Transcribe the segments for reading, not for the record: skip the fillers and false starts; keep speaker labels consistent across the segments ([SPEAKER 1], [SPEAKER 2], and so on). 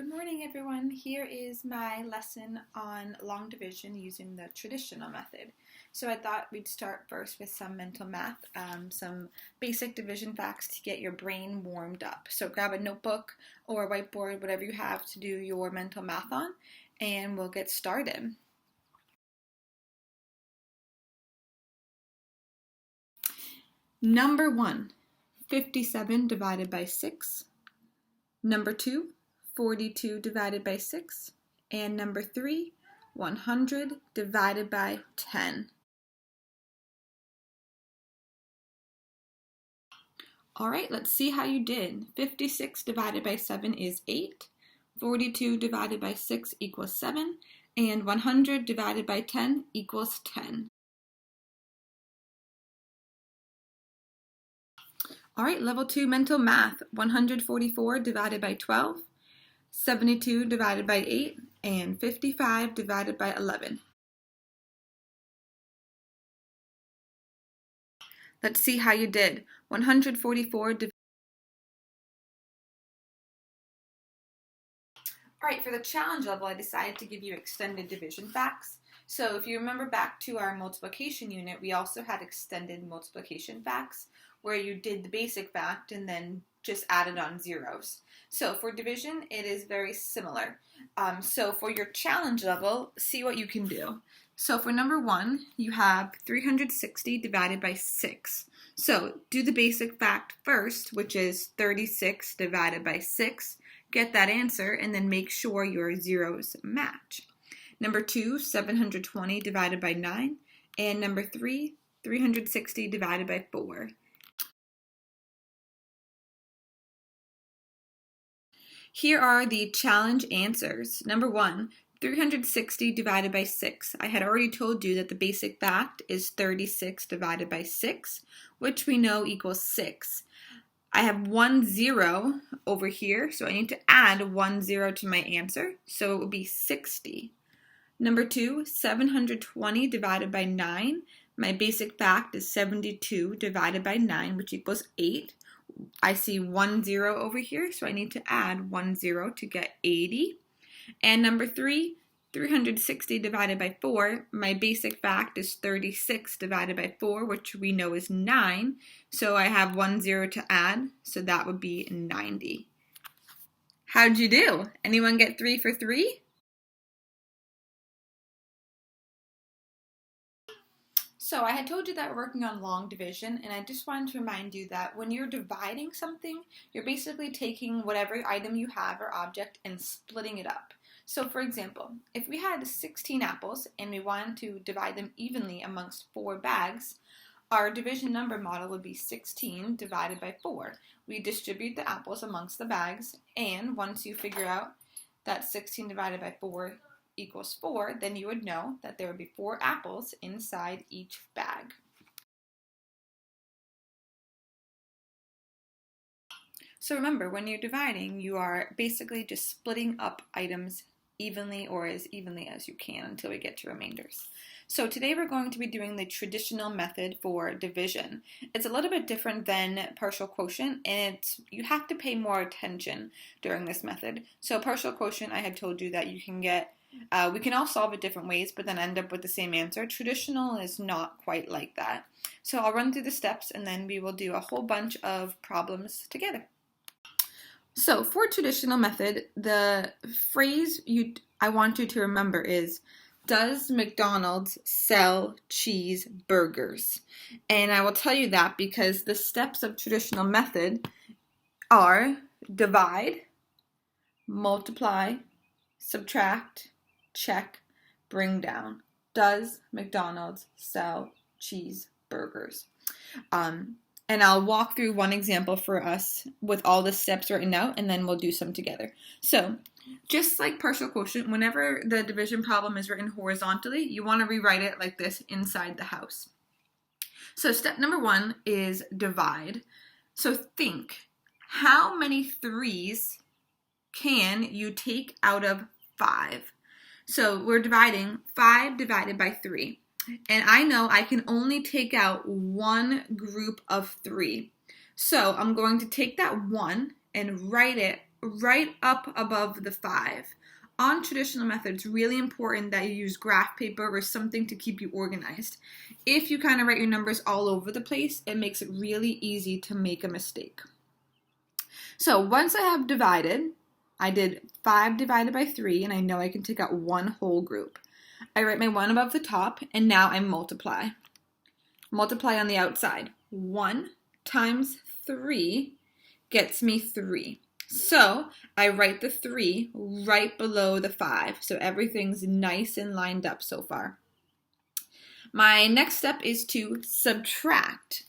[SPEAKER 1] Good morning, everyone. Here is my lesson on long division using the traditional method. So I thought we'd start first with some mental math, some basic division facts to get your brain warmed up. So grab a notebook or a whiteboard, whatever you have to do your mental math on, and we'll get started. Number 1, 57 divided by 6. Number 2, 42 divided by 6, and number 3, 100 divided by 10. All right, let's see how you did. 56 divided by 7 is 8, 42 divided by 6 equals 7, and 100 divided by 10 equals 10. All right, level 2 mental math. 144 divided by 12, 72 divided by 8, and 55 divided by 11. Let's see how you did. 144 divided. All right, for the challenge level, I decided to give you extended division facts. So if you remember back to our multiplication unit, we also had extended multiplication facts where you did the basic fact and then just added on zeros. So for division, it is very similar. So for your challenge level, see what you can do. So for number 1, you have 360 divided by 6. So do the basic fact first, which is 36 divided by 6. Get that answer and then make sure your zeros match. Number 2, 720 divided by 9. And number 3, 360 divided by 4. Here are the challenge answers. Number 1, 360 divided by 6. I had already told you that the basic fact is 36 divided by 6, which we know equals 6. I have 1 0 over here, so I need to add 1 0 to my answer, so it would be 60. Number 2, 720 divided by 9. My basic fact is 72 divided by 9, which equals 8. I see 1 0 over here, so I need to add 1 0 to get 80. And number 3, 360 divided by 4. My basic fact is 36 divided by 4, which we know is 9. So I have 1 0 to add, so that would be 90. How'd you do? Anyone get 3 for 3? So I had told you that we're working on long division, and I just wanted to remind you that when you're dividing something, you're basically taking whatever item you have or object and splitting it up. So for example, if we had 16 apples and we wanted to divide them evenly amongst 4 bags, our division number model would be 16 divided by 4. We distribute the apples amongst the bags, and once you figure out that 16 divided by 4 equals 4, then you would know that there would be 4 apples inside each bag. So remember, when you're dividing, you are basically just splitting up items evenly or as evenly as you can until we get to remainders. So today we're going to be doing the traditional method for division. It's a little bit different than partial quotient, and you have to pay more attention during this method. So partial quotient, I had told you that you can get we can all solve it different ways, but then end up with the same answer. Traditional is not quite like that. So I'll run through the steps, and then we will do a whole bunch of problems together. So for traditional method, the phrase I want you to remember is, does McDonald's sell cheeseburgers? And I will tell you that because the steps of traditional method are divide, multiply, subtract, check, bring down. Does McDonald's sell cheeseburgers? And I'll walk through one example for us with all the steps written out, and then we'll do some together. So just like partial quotient, whenever the division problem is written horizontally, you want to rewrite it like this inside the house. So step number 1 is divide. So think, how many 3s can you take out of 5? So we're dividing 5 divided by 3. And I know I can only take out one group of 3. So I'm going to take that 1 and write it right up above the 5. On traditional methods, really important that you use graph paper or something to keep you organized. If you kind of write your numbers all over the place, it makes it really easy to make a mistake. So once I have divided, I did 5 divided by 3, and I know I can take out one whole group. I write my 1 above the top, and now I multiply. Multiply on the outside. 1 times 3 gets me 3. So I write the 3 right below the 5. So everything's nice and lined up so far. My next step is to subtract.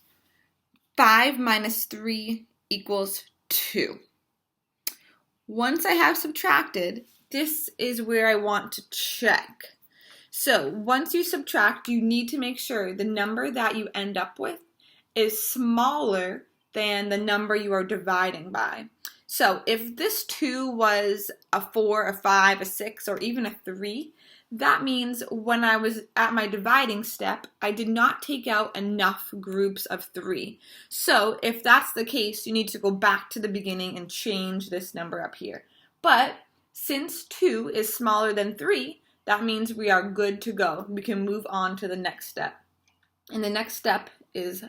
[SPEAKER 1] 5 minus 3 equals 2. Once I have subtracted, this is where I want to check. So once you subtract, you need to make sure the number that you end up with is smaller than the number you are dividing by. So if this 2 was a 4, a 5, a 6, or even a 3, that means when I was at my dividing step, I did not take out enough groups of 3. So if that's the case, you need to go back to the beginning and change this number up here. But since 2 is smaller than 3, that means we are good to go. We can move on to the next step. And the next step is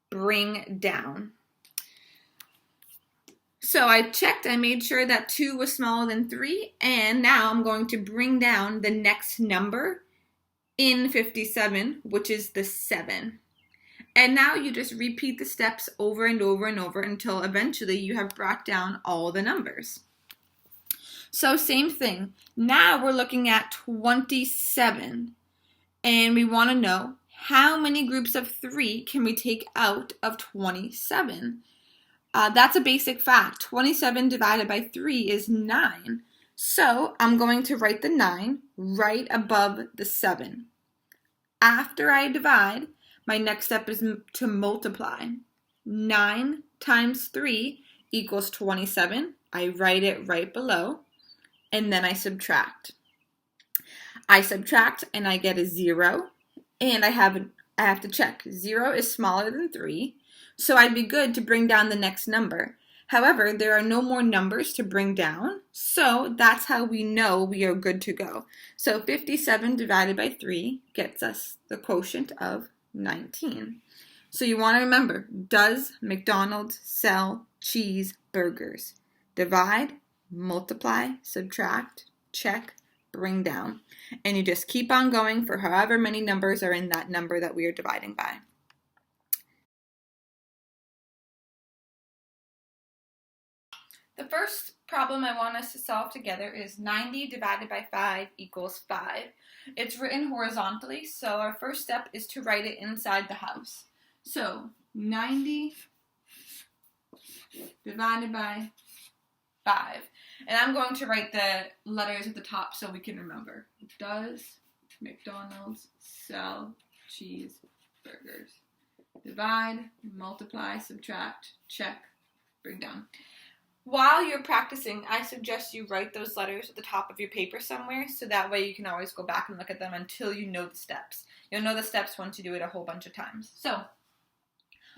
[SPEAKER 1] bring down. So I checked, I made sure that 2 was smaller than 3, and now I'm going to bring down the next number in 57, which is the 7. And now you just repeat the steps over and over and over until eventually you have brought down all the numbers. So same thing. Now we're looking at 27, and we want to know how many groups of 3 can we take out of 27. That's a basic fact. 27 divided by 3 is 9. So I'm going to write the 9 right above the 7. After I divide, my next step is to multiply. 9 times 3 equals 27. I write it right below, and then I subtract. I subtract and I get a 0, and I have to check. 0 is smaller than 3. So I'd be good to bring down the next number. However, there are no more numbers to bring down, so that's how we know we are good to go. So 57 divided by 3 gets us the quotient of 19. So you want to remember, does McDonald's sell cheeseburgers? Divide, multiply, subtract, check, bring down. And you just keep on going for however many numbers are in that number that we are dividing by. The first problem I want us to solve together is 90 divided by 5 equals 5. It's written horizontally, so our first step is to write it inside the house. So 90 divided by 5. And I'm going to write the letters at the top so we can remember. Does McDonald's sell cheeseburgers? Divide, multiply, subtract, check, bring down. While you're practicing, I suggest you write those letters at the top of your paper somewhere, so that way you can always go back and look at them until you know the steps. You'll know the steps once you do it a whole bunch of times. So,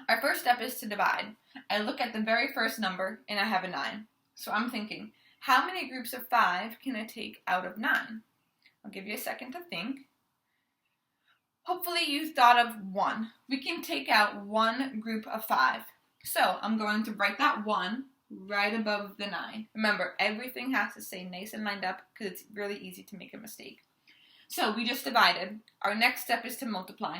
[SPEAKER 1] our first step is to divide. I look at the very first number, and I have a 9. So I'm thinking, how many groups of 5 can I take out of 9? I'll give you a second to think. Hopefully you thought of 1. We can take out one group of 5. So I'm going to write that 1 right above the 9. Remember, everything has to stay nice and lined up because it's really easy to make a mistake. So we just divided. Our next step is to multiply.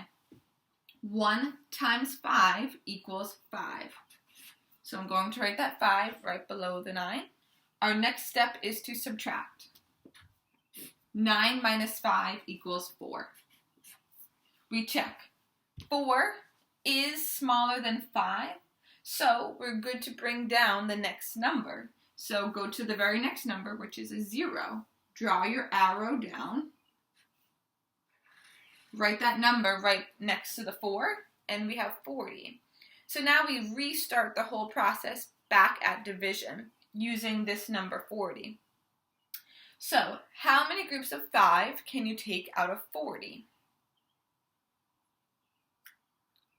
[SPEAKER 1] 1 times 5 equals 5. So I'm going to write that 5 right below the 9. Our next step is to subtract. 9 minus 5 equals 4. We check. 4 is smaller than 5. So we're good to bring down the next number. So go to the very next number, which is a 0. Draw your arrow down. Write that number right next to the 4, and we have 40. So now we restart the whole process back at division using this number 40. So how many groups of 5 can you take out of 40?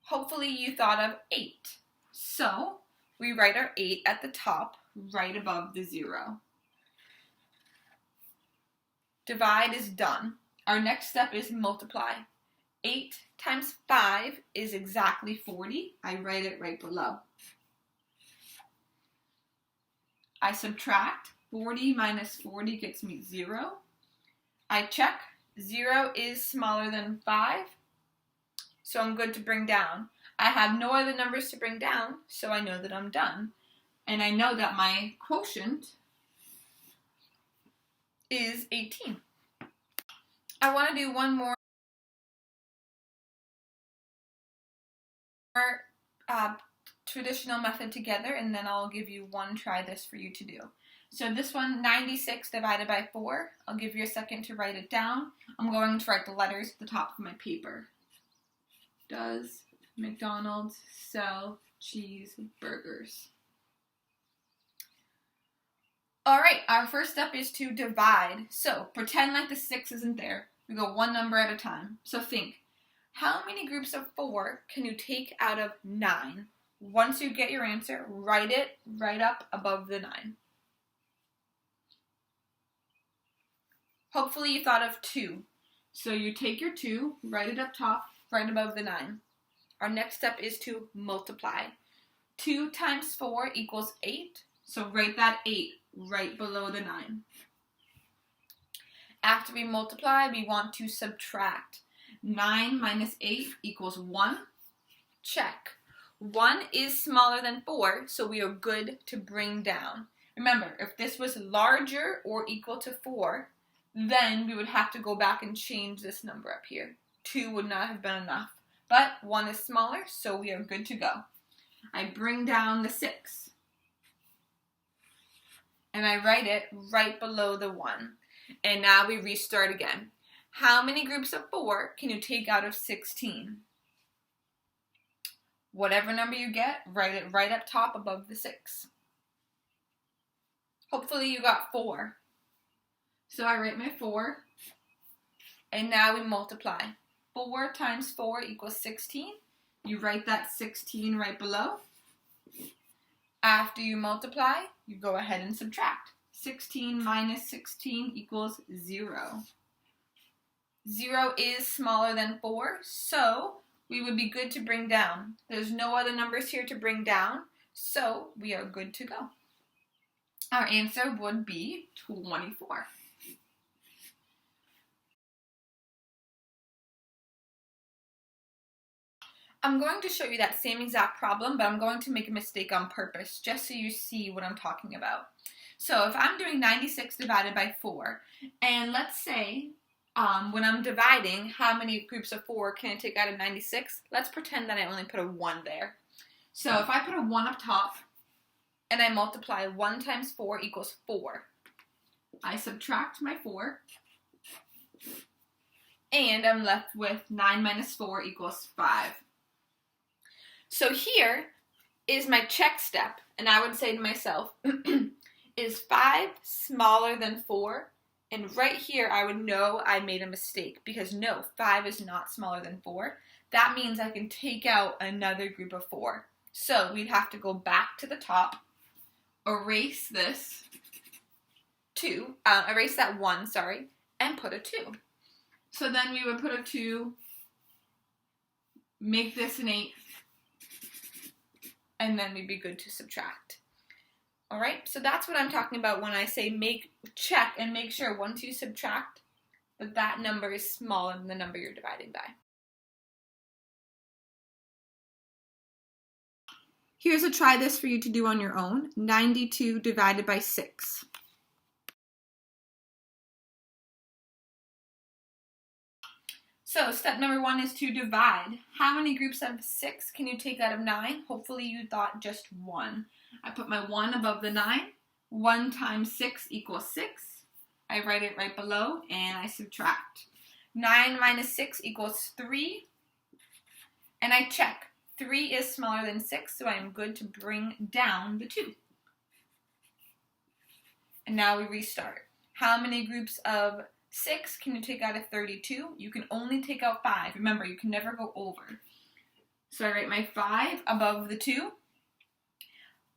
[SPEAKER 1] Hopefully you thought of 8. So we write our 8 at the top right above the 0. Divide is done. Our next step is multiply. 8 times 5 is exactly 40. I write it right below. I subtract. 40 minus 40 gets me 0. I check. 0 is smaller than 5, so I'm good to bring down. I have no other numbers to bring down, so I know that I'm done. And I know that my quotient is 18. I want to do one more traditional method together, and then I'll give you one try this for you to do. So this one, 96 divided by 4. I'll give you a second to write it down. I'm going to write the letters at the top of my paper. Does McDonald's sell cheeseburgers? Alright, our first step is to divide. So pretend like the 6 isn't there. We go one number at a time. So think, how many groups of 4 can you take out of 9? Once you get your answer, write it right up above the 9. Hopefully you thought of 2. So you take your 2, write it up top, right above the 9. Our next step is to multiply. 2 times 4 equals 8. So write that 8 right below the 9. After we multiply, we want to subtract. 9 minus 8 equals 1. Check. 1 is smaller than 4, so we are good to bring down. Remember, if this was larger or equal to 4, then we would have to go back and change this number up here. 2 would not have been enough. But 1 is smaller, so we are good to go. I bring down the 6. And I write it right below the 1. And now we restart again. How many groups of 4 can you take out of 16? Whatever number you get, write it right up top above the 6. Hopefully you got 4. So I write my 4, and now we multiply. 4 times 4 equals 16. You write that 16 right below. After you multiply, you go ahead and subtract. 16 minus 16 equals 0. 0 is smaller than 4, so we would be good to bring down. There's no other numbers here to bring down, so we are good to go. Our answer would be 24. I'm going to show you that same exact problem, but I'm going to make a mistake on purpose, just so you see what I'm talking about. So if I'm doing 96 divided by 4, and let's say when I'm dividing, how many groups of 4 can I take out of 96? Let's pretend that I only put a 1 there. So if I put a 1 up top, and I multiply 1 times 4 equals 4. I subtract my 4, and I'm left with 9 minus 4 equals 5. So here is my check step, and I would say to myself, is 5 smaller than 4? And right here I would know I made a mistake, because no, 5 is not smaller than 4. That means I can take out another group of 4. So we'd have to go back to the top, erase this 2, erase that 1, sorry, and put a 2. So then we would put a 2, make this an 8, and then we'd be good to subtract. Alright, so that's what I'm talking about when I say check and make sure once you subtract that number is smaller than the number you're dividing by. Here's a try this for you to do on your own. 92 divided by 6. So step number 1 is to divide. How many groups of 6 can you take out of 9? Hopefully you thought just 1. I put my 1 above the 9. 1 times 6 equals 6. I write it right below and I subtract. 9 minus 6 equals 3. And I check. 3 is smaller than 6, so I am good to bring down the 2. And now we restart. How many groups of 6 can you take out of 32? You can only take out 5. Remember, you can never go over. So I write my 5 above the 2.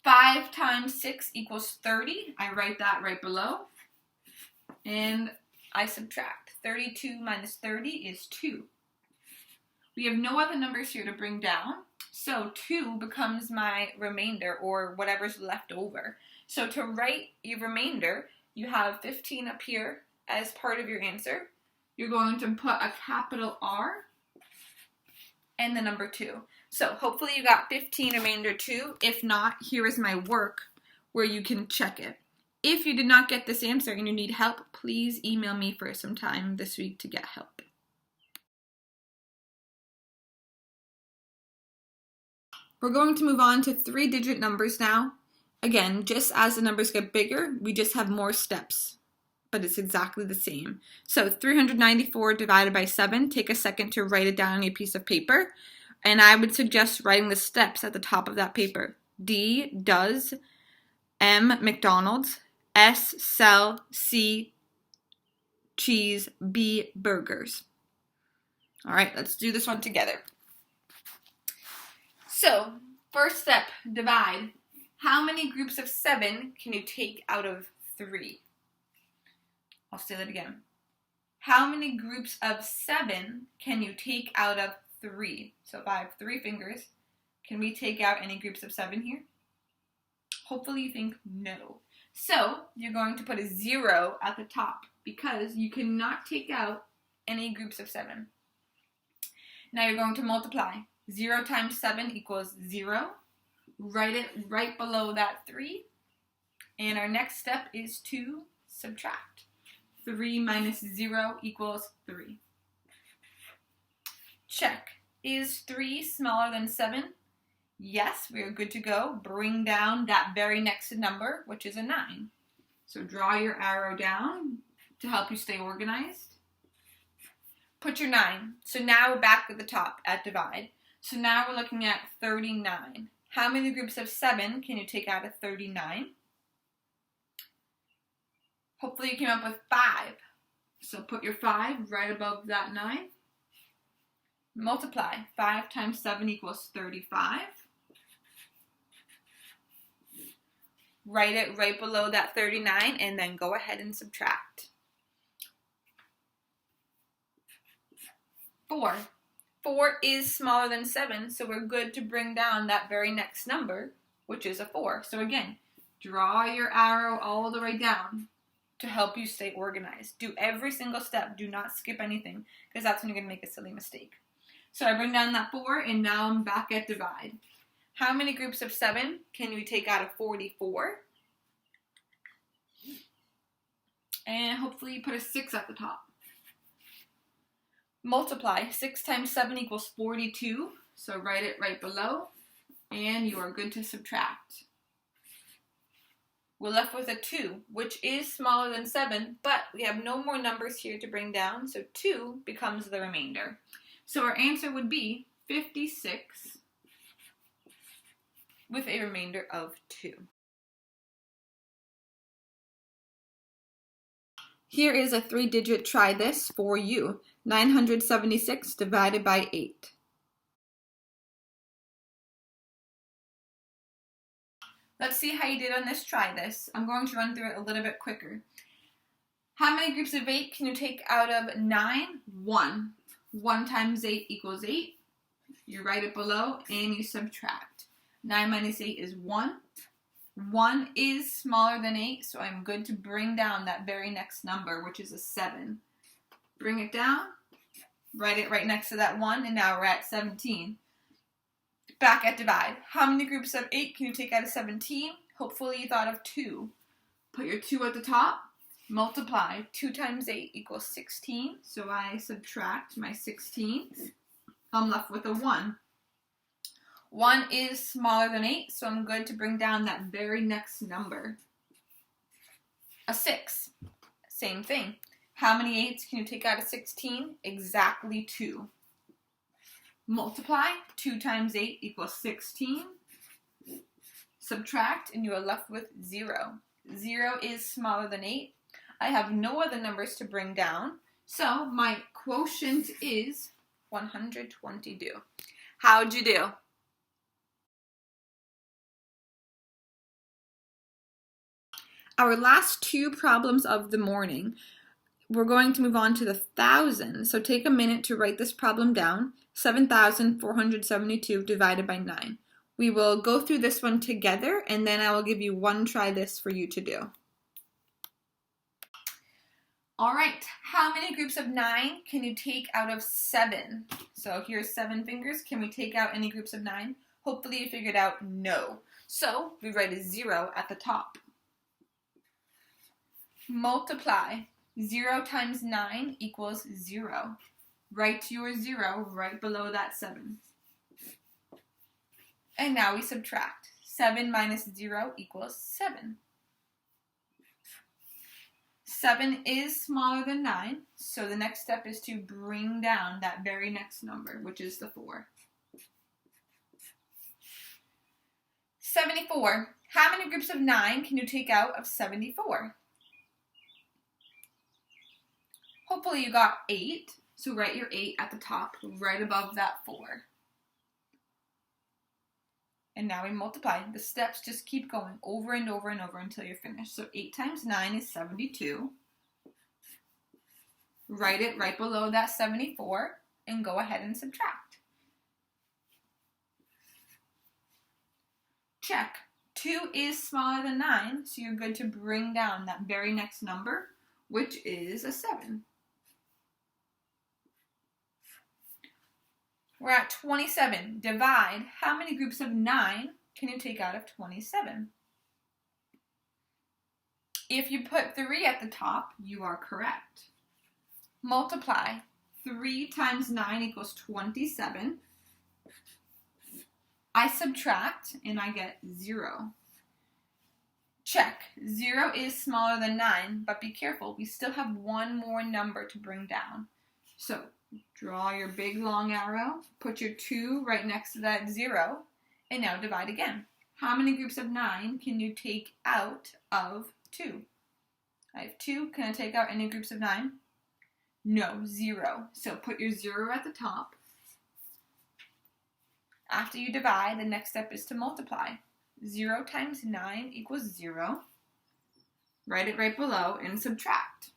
[SPEAKER 1] 5 5 times 6 equals 30. I write that right below. And I subtract. 32 minus 30 is 2. We have no other numbers here to bring down, so 2 becomes my remainder, or whatever's left over. So to write your remainder, you have 15 up here as part of your answer. You're going to put a capital R and the number 2. So hopefully you got 15 remainder 2. If not, here is my work where you can check it. If you did not get this answer and you need help, please email me for some time this week to get help. We're going to move on to 3-digit numbers now. Again, just as the numbers get bigger, we just have more steps, but it's exactly the same. So 394 divided by 7, take a second to write it down on a piece of paper. And I would suggest writing the steps at the top of that paper. D, does. M, McDonald's. S, sell. C, cheese. B, burgers. All right, let's do this one together. So, first step, divide. How many groups of 7 can you take out of 3? I'll say that again. How many groups of 7 can you take out of 3? So if I have 3 fingers, can we take out any groups of 7 here? Hopefully you think no. So you're going to put a 0 at the top because you cannot take out any groups of 7. Now you're going to multiply. 0 times 7 equals 0. Write it right below that 3. And our next step is to subtract. 3 minus 0 equals 3. Check. Is 3 smaller than 7? Yes, we are good to go. Bring down that very next number, which is a 9. So draw your arrow down to help you stay organized. Put your 9. So now we're back at the top at divide. So now we're looking at 39. How many groups of 7 can you take out of 39? Hopefully you came up with 5. So put your 5 right above that 9. Multiply. 5 times 7 equals 35. Write it right below that 39 and then go ahead and subtract. 4. 4 is smaller than 7, so we're good to bring down that very next number, which is a 4. So again, draw your arrow all the way down to help you stay organized. Do every single step. Do not skip anything, because that's when you're going to make a silly mistake. So I bring down that 4, and now I'm back at divide. How many groups of 7 can you take out of 44? And hopefully you put a 6 at the top. Multiply. 6 times 7 equals 42. So write it right below. And you are good to subtract. We're left with a 2, which is smaller than 7, but we have no more numbers here to bring down, so 2 becomes the remainder. So our answer would be 56 with a remainder of 2. Here is a 3-digit try this for you. 976 divided by 8. Let's see how you did on this try this. I'm going to run through it a little bit quicker. How many groups of 8 can you take out of 9? 1. 1 times 8 equals 8. You write it below and you subtract. 9 minus 8 is 1. 1 is smaller than 8, so I'm good to bring down that very next number, which is a 7. Bring it down, write it right next to that 1, and now we're at 17. Back at divide. How many groups of 8 can you take out of 17? Hopefully you thought of 2. Put your 2 at the top, multiply. 2 times 8 equals 16, so I subtract my 16. I'm left with a 1. 1 is smaller than 8, so I'm good to bring down that very next number. A 6. Same thing. How many 8s can you take out of 16? Exactly 2. Multiply. 2 times 8 equals 16. Subtract, and you are left with 0. 0 is smaller than 8. I have no other numbers to bring down, so my quotient is 122. How'd you do? Our last two problems of the morning, we're going to move on to the thousands. So take a minute to write this problem down. 7,472 divided by 9. We will go through this one together, and then I will give you one try this for you to do. All right, how many groups of 9 can you take out of 7? So here's 7 fingers. Can we take out any groups of 9? Hopefully you figured out no. So we write a 0 at the top. Multiply. 0 times 9 equals 0. Write your 0 right below that 7. And now we subtract. 7 minus 0 equals 7. 7 is smaller than 9, so the next step is to bring down that very next number, which is the 4. 74. How many groups of 9 can you take out of 74? Hopefully you got 8, so write your 8 at the top, right above that 4. And now we multiply. The steps just keep going over and over and over until you're finished. So 8 times 9 is 72. Write it right below that 74 and go ahead and subtract. Check. 2 is smaller than 9, so you're good to bring down that very next number, which is a 7. We're at 27. Divide. How many groups of 9 can you take out of 27? If you put 3 at the top, you are correct. Multiply. 3 times 9 equals 27. I subtract and I get 0. Check. 0 is smaller than 9, but be careful. We still have one more number to bring down. So draw your big long arrow, put your 2 right next to that 0, and now divide again. How many groups of 9 can you take out of 2? I have 2. Can I take out any groups of 9? No, 0. So put your 0 at the top. After you divide, the next step is to multiply. 0 times 9 equals 0. Write it right below and subtract.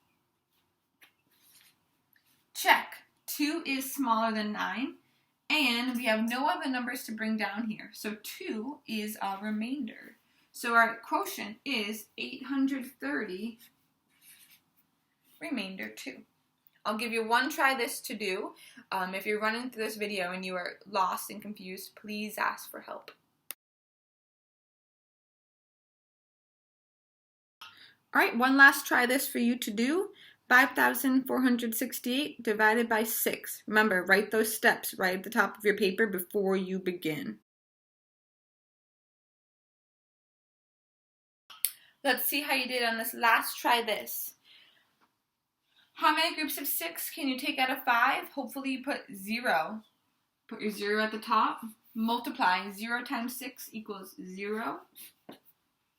[SPEAKER 1] Check. 2 is smaller than 9, and we have no other numbers to bring down here. So 2 is a remainder. So our quotient is 830 remainder 2. I'll give you one try this to do. If you're running through this video and you are lost and confused, please ask for help. All right, one last try this for you to do. 5,468 divided by 6. Remember, write those steps right at the top of your paper before you begin. Let's see how you did on this last try this. How many groups of 6 can you take out of 5? Hopefully you put 0. Put your 0 at the top. Multiply. 0 times 6 equals 0.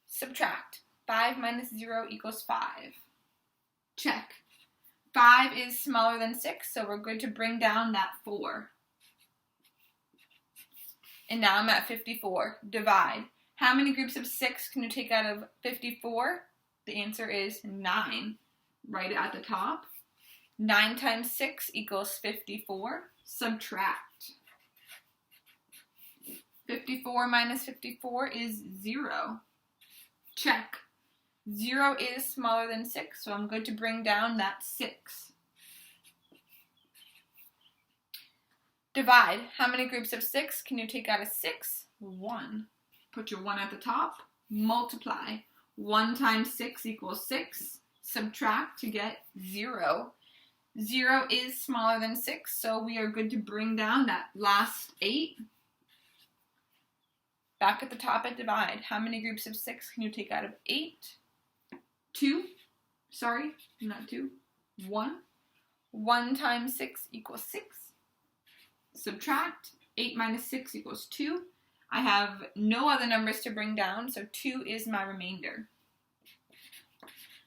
[SPEAKER 1] Subtract. 5 minus 0 equals 5. Check. 5 is smaller than 6, so we're good to bring down that 4. And now I'm at 54. Divide. How many groups of 6 can you take out of 54? The answer is 9. Write it at the top. 9 times 6 equals 54. Subtract. 54 minus 54 is 0. Check. 0 is smaller than 6, so I'm good to bring down that 6. Divide. How many groups of 6 can you take out of 6? 1. Put your 1 at the top. Multiply. 1 times 6 equals 6. Subtract to get 0. 0 is smaller than 6, so we are good to bring down that last 8. Back at the top at divide. How many groups of 6 can you take out of 8? 2. Sorry, not 2. 1. 1 times 6 equals 6. Subtract. 8 minus 6 equals 2. I have no other numbers to bring down, so 2 is my remainder.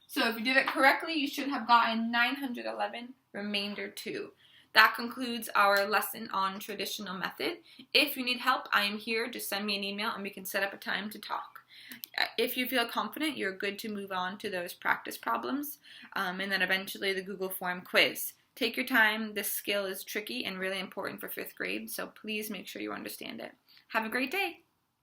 [SPEAKER 1] So if you did it correctly, you should have gotten 911 remainder 2. That concludes our lesson on traditional method. If you need help, I am here. Just send me an email and we can set up a time to talk. If you feel confident, you're good to move on to those practice problems, and then eventually the Google Form quiz. Take your time. This skill is tricky and really important for 5th grade, so please make sure you understand it. Have a great day.